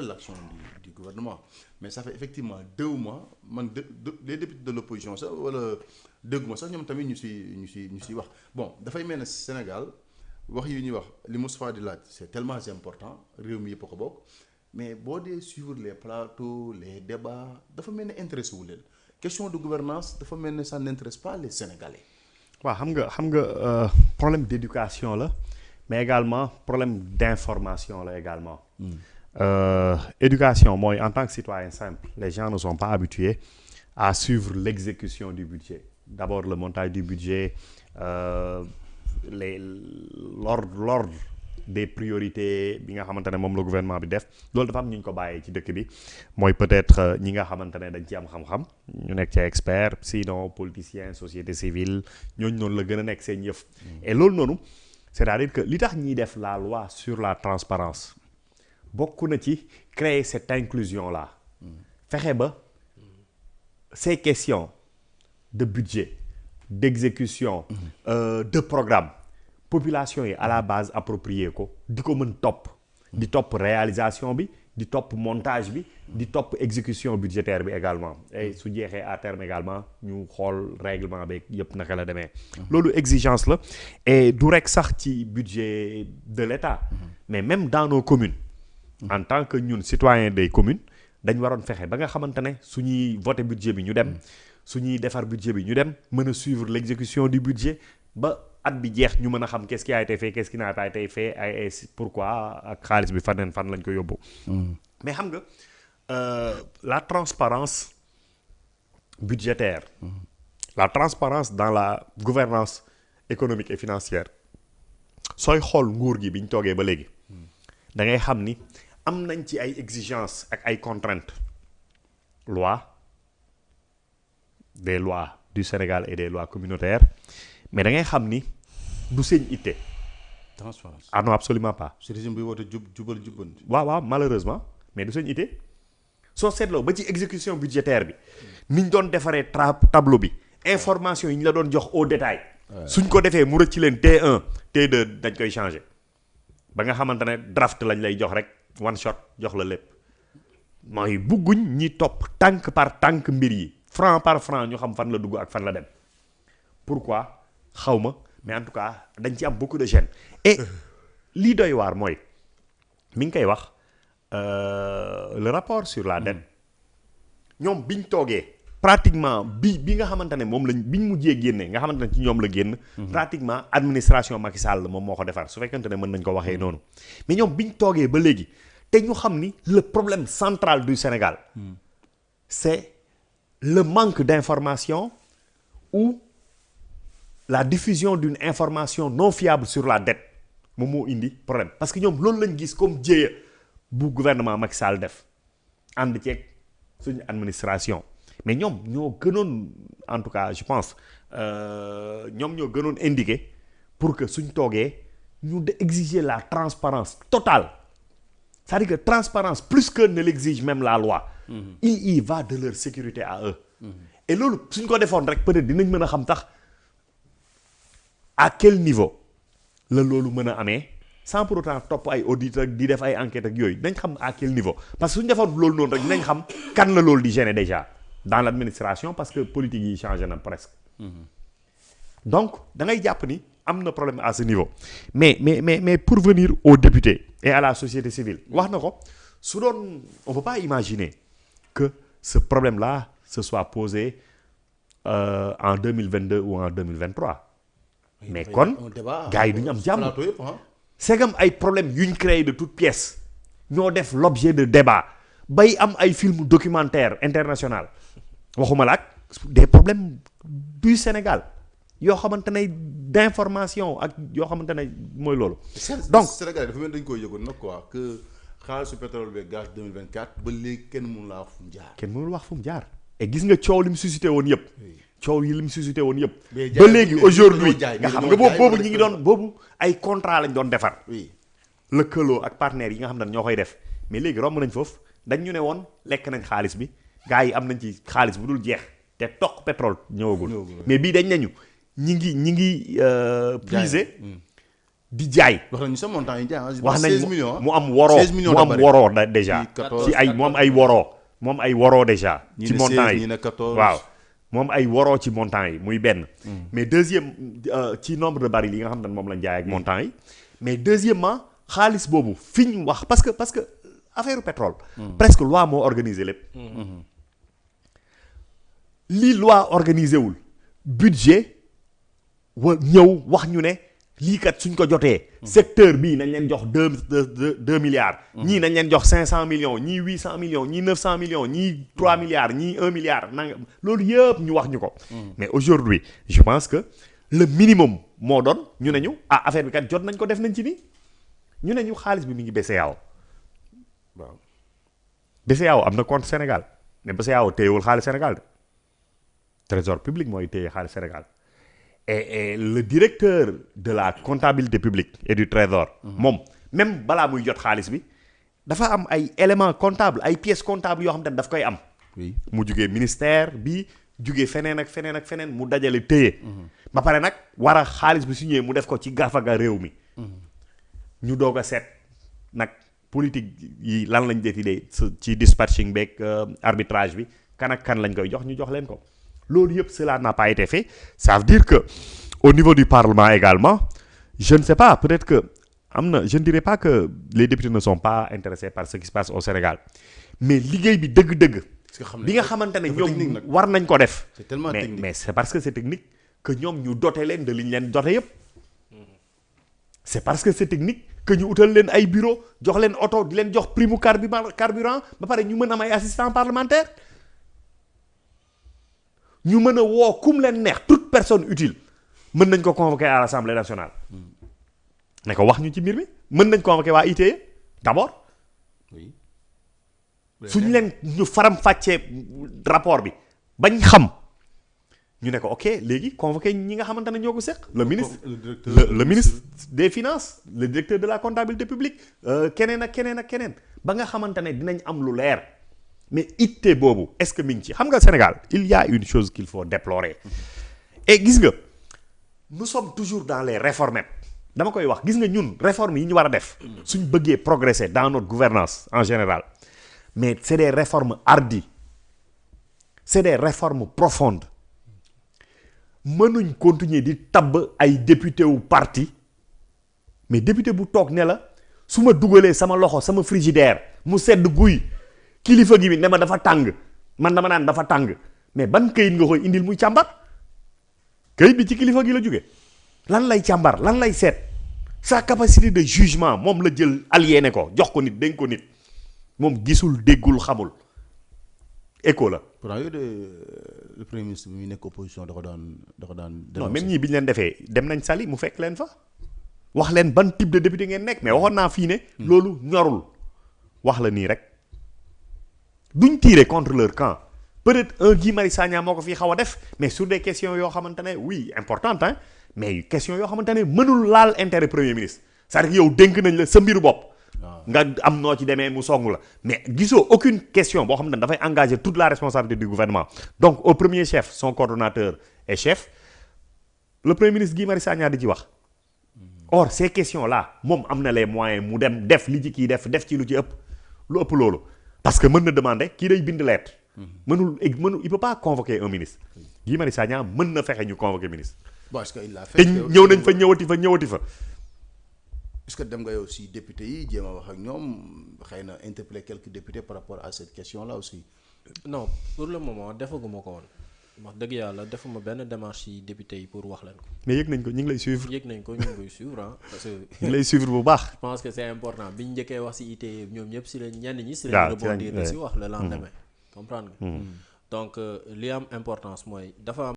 l'action du gouvernement mais ça fait effectivement 2 mois man les députés de l'opposition sax wala dégguma sax ñoom tamit ñu si wax bon dafay mel ne Sénégal wax yi ñuy wax li Moustapha di laaj c'est tellement important réew mi yëpp a ko bokk mais boo dee suivre les plateaux les débats dafa mel ne intéressé wu leen question de gouvernance dafa mel ne ça n'intéresse pas les Sénégalais. waaw xam nga problème d'éducation la mais également problème d'information la également. Éducation mooy en tant que citoyen simple les gens ne sont pas habitués à suivre l'exécution du budget d'abord le montage du budget l'ordre des priorités bi nga xamante ne moom la gouvernement bi def loolu dafa am ñu ko bàyyee ci dëkk bi mooy peut-être ñi nga xamante ne dañ ci am xam-xam ñu nekk ci expert sinon politicien société civile ñooñu noonu la gën a nekk seen yëf et loolu noonu c'est-à-dire que li tax ñiy def la loi sur la transparence bokk na ci créer cette inclusion là fexe ba ces questions de budget d'exécution de programme population yi à la base approprié ko di ko mën topp di topp réalisation bi di topp montage bi di topp exécution budgétaire bi également et su jeexee à terme également ñu xool règlement beeg yëpp naka la demee loolu exigence la et du rek sax ci budget de l'État mais même dans nos communes en tant que ñun citoyens des communes dañ waroon fexe ba nga xamante ne suñuy voter budget bi ñu dem suñuy defar budget bi ñu dem mën a suivre l'exécution du budget ba at bi jeex ñu mën a xam qu'est-ce qui a été fait qu'est-ce qui n'a pas été fait et pourquoi ak xaalis bi fan lañ ko yóbbu. mais xam nga la transparence budgétaire la transparence dans la gouvernance économique et financière sooy xool nguur gi bi ñu toogee ba léegi da ngay xam ni am nañ ci ay exigences ak ay contraintes des lois du Sénégal et des lois communautaires mais da ngay xam ni du seen itte. transparence ah non absolument pas. ce régime bi woote jubal jubbanti. waaw malheureusement mais du seen itte soo seetloo ba ci exécution budgétaire bi niñ doon defaree tableau bi information yi ñu la doon jox au détail. suñ ko defee mu rëcc leen T1 T2 dañ koy changer ba nga xamante ne draft lañ lay jox rek one shot jox la lépp mooy bugguñ ñi topp tànk par tànk mbir yi franc par franc ñu xam fan la dugg ak fan la dem pourquoi xaw ma mais en tout cas dañ ci am beaucoup de gêne et lii doy waar mooy mi ngi koy wax le rapport sur la dette ñoom biñ toogee pratiquement bi nga xamante ne moom lañ biñ mujjee génne nga xamante ne ci ñoom la génn pratiquement administration Macky Sall la moom moo ko defar su fekkente ne mën nañ ko waxee noonu mais ñoom biñ toogee ba léegi te ñu xam ni le problème central du Sénégal c'est le manque d'information ou la diffusion d'une information non fiable sur la dette moom moo indi problème parce que ñoom loolu lañ gis comme jéeya bu gouvernement Macky Sall def ànd ceeg suñu administration mais ñoom ñoo gënoon en tout cas je pense ñoom ñoo gënoon indiqué pour que suñ toogee ñu de exiger la transparence totale c'est-à-dire que transparence plus que ne l'exige même la loi il y va de leur sécurité à eux et loolu suñ ko defoon rek peut-être dinañ mën a xam tax à quel niveau la loolu mën a amee sans pour autant topp ay audit ak di def ay enquêtes ak yooyu dañ xam à quel niveau parce que suñ defoon loolu noonu rek dinañ xam kan la loolu di gêner déjà dans l'administration parce que politique yi changé na presque donc da ngay jàpp ni am na problème à ce niveau mais pour venir aux députés et à la société civile wax na ko su doon on peut pas imaginer que ce problème là se soit posé en 2022 ou en 2023 mais kon gars yi duñu am jàmm segam ay problème yuñ créé de toutes pièces ñoo def l'objet de débat bay am ay film documentaire international waxuma la ak des problèmes du Sénégal yoo xamante ne d'information ak yoo xamante ne mooy loolu. donc Sénégal dafa mel dañ koy yëgoon nag quoi que xaalisu pétrole bi gaz 2024 ba léegi kenn mënu laa wax fu mu jaar. kenn mënul wax fu mu jaar. et gis nga coow li mu suscité woon yëpp. coow yi li mu suscité woon yëpp. ba léegi aujourd'hui nga xam nga boobu ñi ngi doon boobu ay contrat lañ doon defar. lëkkaloo ak partenaires yi nga xam ne ñoo koy def mais léegi romb nañ foofu dañ ñu ne woon lekk nañ xaalis bi gars yi am nañ ci xaalis bu dul jeex te toq pétrole ñëwagul. mais bii dañ nañu ñi ngi puiser di jaay. wax nañu sa montant yi jaay. wax nañ 16 millions mu am woroo 16 millions mu am woroo déjà. 14 ci ay mu am ay woroo. moom ay woroo déjà. ci montant yi ñi ne 14 waaw. moom ay woroo ci montant yi muy benn. mais deuxième ci nombre de barils yi nga xam ne moom lañ jaay ak montant yi. mais deuxièmement xaalis boobu fi ñu wax parce que affaire pétrole. presque loi moo organisé lépp. lii loi organisé wul budget ñëw wax ñu ne lii kat suñ ko jotee. secteur bii nañ leen jox 2 milliards. ñii nañ leen jox 500 millions ñii 800 millions ñii 900 millions ñii 3 milliards ñii 1 milliard nanga loolu yëpp ñu wax ñu ko. mais aujourd'hui je pense que le minimum moo doon ñu ne ñu affaire bi kat jot nañ ko def nañ ci nii ñu ne ñu xaalis bi mi ngi BCEAO. waaw BCEAO am na compte Sénégal mais BCEAO téyewul xaalis Sénégal de trésor public mooy téye xaalis Sénégal. Et le directeur de la comptabilité publique et du trésor moom même balaa muy jot xaalis bi dafa am ay éléments comptables ay pièces comptables yoo xam te ne daf koy am. oui mu jugee ministère bi jugee feneen ak feneen ak feneen mu dajale téye. ba pare nag war a xaalis bi su ñëwee mu def ko ci gafaga réew mi. ñu doog a seet nag politique yi lan lañ décidé ci dispatching beeg arbitrage bi kan ak kan lañ koy jox ñu jox leen ko. loolu yëpp cela n'a pas été fait ça veut dire que au niveau du Parlement également je ne sais pas peut-être que am na je ne dirais pas que les députés ne sont pas intéressés par ce qui se passe au Sénégal mais liggéey bi dëgg-dëgg. bi nga xamante ne ñoom war nañ ko def. c'est tellement technique mais c'est parce que c'est technique que ñoom ñu doté leen de li ñu leen doté yëpp. c'est parce que c'est technique que ñu utal leen ay bureau jox leen oto di leen jox prime carburant ba pare ñu mën am ay assistants parlementaires. ñu mën a woo kum leen neex toute personne utile mën nañ ko convoquer à l'Assemblée nationale ne ko wax ñu ci mbir mi mën nañ convoquer waa ITIE d'abord suñu leen ñu faram fàccee rapport bi bañ xam ñu ne ko ok léegi convoquer ñi nga xamante ne ñoo ko seq le ministre le ministre des finances le directeur de la comptabilité publique keneen ak keneen ak keneen ba nga xamante ne dinañ am lu leer. mais itte boobu est-ce que mi ngi ci xam nga Sénégal il y a une chose qu'il faut déplorer et gis nga nous sommes toujours dans les réformettes dama koy wax gis nga ñun réformes yi ñu war a def suñ bëggee progresser dans notre gouvernance en général mais c'est des réformes hardies c'est des réformes profondes mënuñ continuer di tabb ay député wu parti mais député bu toog ne la su ma dugalee sama loxo sama frigidaire mu sedd guy kilifa gi bi ne ma dafa tàng man dama naan dafa tàng mais ban këyit nga koy indil muy càmbar këyit bi ci kilifa gi la jóge lan lay càmbar lan lay seet sa capacité de jugement moom la jël aliéné ko jox ko nit dénk ko nit moom gisul déggul xamul écho la. pourtant yooyu de le premier ministre bi muy nekk opposition da ko daan. non même ñii bi ñu leen defee dem nañ sali mu fekk leen fa wax leen ban type de député ngeen nekk mais waxoon naa fii ne. loolu ñorul wax la nii rek. duñ tirer contre leur camp peut-être un Guy Marius Sagna moo ko fii xaw a def mais sur des questions yoo xamante ne oui importantes hein mais questions yoo xamante ne mënul laal intérêt premier ministre c'est-à-dire que yow dénk nañ la sa mbiru bopp. nga am noo ci demee mu song la mais gisoo aucune question boo xamante ne dafay engager toute la responsabilité du gouvernement donc au premier chef son coordonnateur et chef le premier ministre Guy Marius Sagna di ci wax. or ces questions là moom am na les moyens mu dem def li ci kii def ci lu ci ëpp lu ëpp loolu. parce que mën na demander kii day bind lettre. mënul il peut pas convoquer un ministre. Guy Marius Sagna mën na fexe ñu convoquer ministre. bon est-ce que il l'a fait. te ñëw nañ fa ñëwati fa. est-ce que dem nga yow si député yi jéem a wax ak ñoom xëy na interpeller quelques députés par rapport à cette question là aussi. non pour le moment defaguma ko woon wax dëgg yàlla defuma benn démarche yi député yi pour wax leen ko. mais yëg nañ ko ñu ngi lay suivre. yëg nañ ko ñu ngi koy suivre ah parce que. ñu ngi lay suivre bu baax. je pense que c'est important bi ñu njëkkee wax ci IT ñoom ñëpp ci lañ ñenn ñi. ci lañ rebondir ci wax le lendemain. comprendre nga. donc li am importance mooy dafa am.